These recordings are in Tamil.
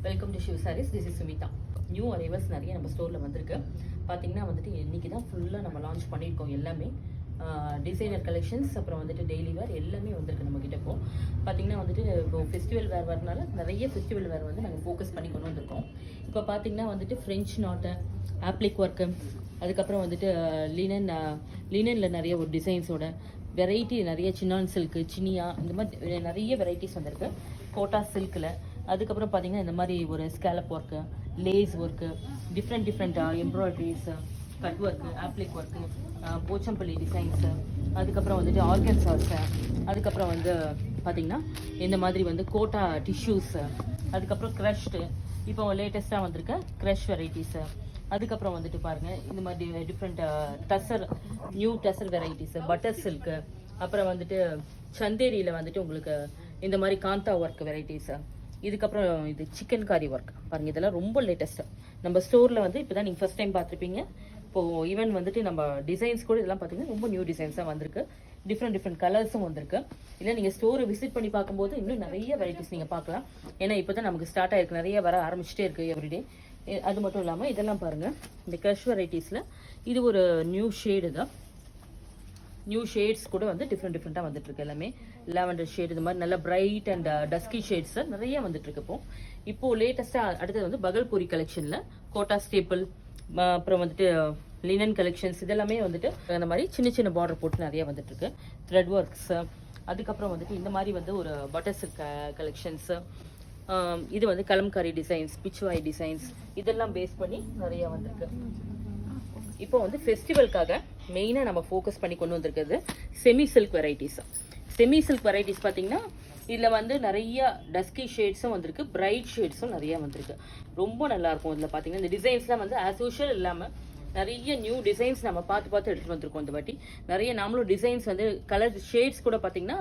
Welcome to Shiv sarees. This is Sumitha. New arrivals நிறைய நம்ம ஸ்டோரில் வந்திருக்கு. பார்த்தீங்கன்னா வந்துட்டு இன்றைக்கி தான் ஃபுல்லாக நம்ம லான்ச் பண்ணியிருக்கோம். எல்லாமே டிசைனர் கலெக்ஷன்ஸ், அப்புறம் வந்துட்டு டெய்லி வேர் எல்லாமே வந்திருக்கு நம்மக்கிட்ட. இப்போ பார்த்தீங்கன்னா வந்துட்டு இப்போ ஃபெஸ்டிவல் வேர் வரனால நிறைய ஃபெஸ்டிவல் வேர் வந்து நாங்கள் ஃபோக்கஸ் பண்ணி கொண்டு வந்திருக்கோம். இப்போ பார்த்தீங்கன்னா வந்துட்டு ஃப்ரெஞ்ச் நாட்டு, ஆப்ளிக் ஒர்க்கு, அதுக்கப்புறம் வந்துட்டு லினனில் நிறைய ஒரு டிசைன்ஸோட வெரைட்டி நிறைய சின்னான் சில்க்கு, சினியா, இந்த மாதிரி நிறைய வெரைட்டிஸ் வந்திருக்கு. கோட்டா சில்கில், அதுக்கப்புறம் பார்த்தீங்கன்னா இந்த மாதிரி ஒரு scallop work, lace work, different embroideries, cut work, applique work, Pochampally designs, அதுக்கப்புறம் வந்துட்டு ஆர்கன்சாஸு, அதுக்கப்புறம் வந்து பார்த்திங்கன்னா இந்த மாதிரி வந்து கோட்டா டிஷ்யூஸு, அதுக்கப்புறம் க்ரஷ்டு, இப்போ லேட்டஸ்ட்டாக வந்திருக்க க்ரஷ் வெரைட்டிஸு, அதுக்கப்புறம் வந்துட்டு பாருங்கள் இந்த மாதிரி different tussar, new tussar varieties, butter silk, அப்புறம் வந்துட்டு சந்தேரியில் வந்துட்டு உங்களுக்கு இந்த மாதிரி காந்தா ஒர்க் வெரைட்டிஸு, இதுக்கப்புறம் இது சிக்கன் காரி ஒர்க் பாருங்கள். இதெல்லாம் ரொம்ப லேட்டஸ்ட்டு நம்ம ஸ்டோரில் வந்து இப்போ தான் நீங்கள் ஃபஸ்ட் டைம் பார்த்துருப்பீங்க. இப்போது ஈவன் வந்துட்டு நம்ம டிசைன்ஸ் கூட இதெல்லாம் பார்த்தீங்கன்னா ரொம்ப நியூ டிசைன்ஸாக வந்திருக்கு. டிஃப்ரெண்ட் கலர்ஸும் வந்திருக்கு. இல்லை நீங்கள் ஸ்டோரை விசிட் பண்ணி பார்க்கும்போது இன்னும் நிறைய வெரைட்டிஸ் நீங்கள் பார்க்கலாம். ஏன்னா இப்போ தான் நமக்கு ஸ்டார்ட் ஆகிருக்கு, நிறைய வர ஆரம்பிச்சிட்டே இருக்குது எவ்ரிடே. அது மட்டும் இல்லாமல் இதெல்லாம் பாருங்கள், இந்த க்ரஷ் வெரைட்டிஸில் இது ஒரு நியூ ஷேடு தான். நியூ ஷேட்ஸ் கூட வந்து டிஃப்ரெண்ட்டாக வந்துட்டுருக்கு. எல்லாமே லாவெண்டர் ஷேட், இது மாதிரி நல்ல பிரைட் அண்ட் டஸ்கி ஷேட்ஸ் நிறைய வந்துட்டுருக்கு. இப்போது லேட்டஸ்ட்டாக அடுத்தது வந்து பகல்பூரி கலெக்ஷனில் கோட்டா ஸ்டேப்பிள், அப்புறம் வந்துட்டு லினன் கலெக்ஷன்ஸ், இதெல்லாமே வந்துட்டு அந்த மாதிரி சின்ன பார்டர் போட்டு நிறைய வந்துட்டுருக்கு. த்ரெட் ஒர்க்ஸ், அதுக்கப்புறம் வந்துட்டு இந்த மாதிரி வந்து ஒரு பட்டர் சில்க் கலெக்ஷன்ஸு, இது வந்து கலம்காரி டிசைன்ஸ், பிச்சுவாய் டிசைன்ஸ், இதெல்லாம் பேஸ் பண்ணி நிறைய வந்திருக்கு. இப்போ வந்து ஃபெஸ்டிவலுக்காக மெயினாக நம்ம ஃபோக்கஸ் பண்ணி கொண்டு வந்திருக்கிறது semi silk varieties. Semi silk varieties பார்த்தீங்கன்னா இதில் வந்து நிறைய டஸ்கி ஷேட்ஸும் வந்திருக்கு, பிரைட் ஷேட்ஸும் நிறைய வந்திருக்கு. ரொம்ப நல்லாயிருக்கும். இதில் பார்த்தீங்கன்னா இந்த டிசைன்ஸ்லாம் வந்து ஆஸ் யூஷுவல் இல்லாமல் நிறைய நியூ டிசைன்ஸ் நம்ம பார்த்து எடுத்துகிட்டு வந்திருக்கோம். இந்த வாட்டி நிறைய நாமளும் டிசைன்ஸ் வந்து கலர் ஷேட்ஸ் கூட பார்த்தீங்கன்னா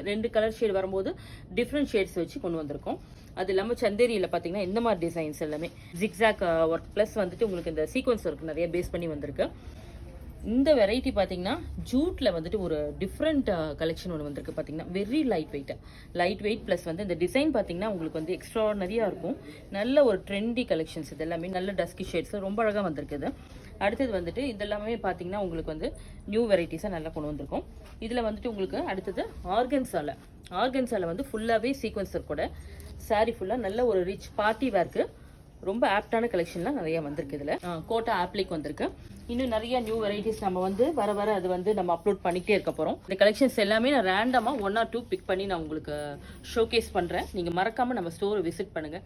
ரெண்டு கலர் ஷேட் வரும்போது டிஃப்ரெண்ட் ஷேட்ஸ் வச்சு கொண்டு வந்திருக்கோம். அது இல்லாமல் சந்தேரியில் பார்த்தீங்கன்னா இந்த மாதிரி டிசைன்ஸ் எல்லாமே ஜிக்ஸாக் ஒர்க் ப்ளஸ் வந்துட்டு உங்களுக்கு இந்த சீக்வன்ஸ் ஒர்க் நிறைய பேஸ் பண்ணி வந்திருக்கு. இந்த வெரைட்டி பார்த்தீங்கன்னா ஜூட்டில் வந்துட்டு ஒரு டிஃப்ரெண்ட் கலெக்ஷன் ஒன்று வந்திருக்கு. பார்த்தீங்கன்னா வெரி லைட் வெயிட் ப்ளஸ் வந்து இந்த டிசைன் பார்த்தீங்கன்னா உங்களுக்கு வந்து எக்ஸ்ட்ரானரியாக இருக்கும். நல்ல ஒரு ட்ரெண்டி கலெக்ஷன்ஸ். இது எல்லாமே நல்ல டஸ்கி ஷேட்ஸ் ரொம்ப அழகாக வந்திருக்குது. அடுத்தது வந்துட்டு இதெல்லாமே பார்த்தீங்கன்னா உங்களுக்கு வந்து நியூ வெரைட்டிஸாக நல்லா கொண்டு வந்திருக்கும். இதில் வந்துட்டு உங்களுக்கு அடுத்தது ஆர்கன்ஸால வந்து ஃபுல்லாகவே சீக்வன்ஸ் கூட சாரீ ஃபுல்லாக நல்ல ஒரு ரிச் பார்ட்டி வேர்க்கு ரொம்ப ஆப்டான கலெக்ஷன்லாம் நிறைய வந்திருக்கு. இதில் கோட்டா ஆப்ளிக் வந்திருக்கு. இன்னும் நிறைய நியூ வெரைட்டிஸ் நம்ம வந்து வர அது வந்து நம்ம அப்லோட் பண்ணிகிட்டே இருக்க போகிறோம். இந்த கலெக்ஷன்ஸ் எல்லாமே நான் ரேண்டமாக 1 or 2 பிக் பண்ணி நான் உங்களுக்கு ஷோகேஸ் பண்ணுறேன். நீங்கள் மறக்காமல் நம்ம ஸ்டோரை விசிட் பண்ணுங்கள்.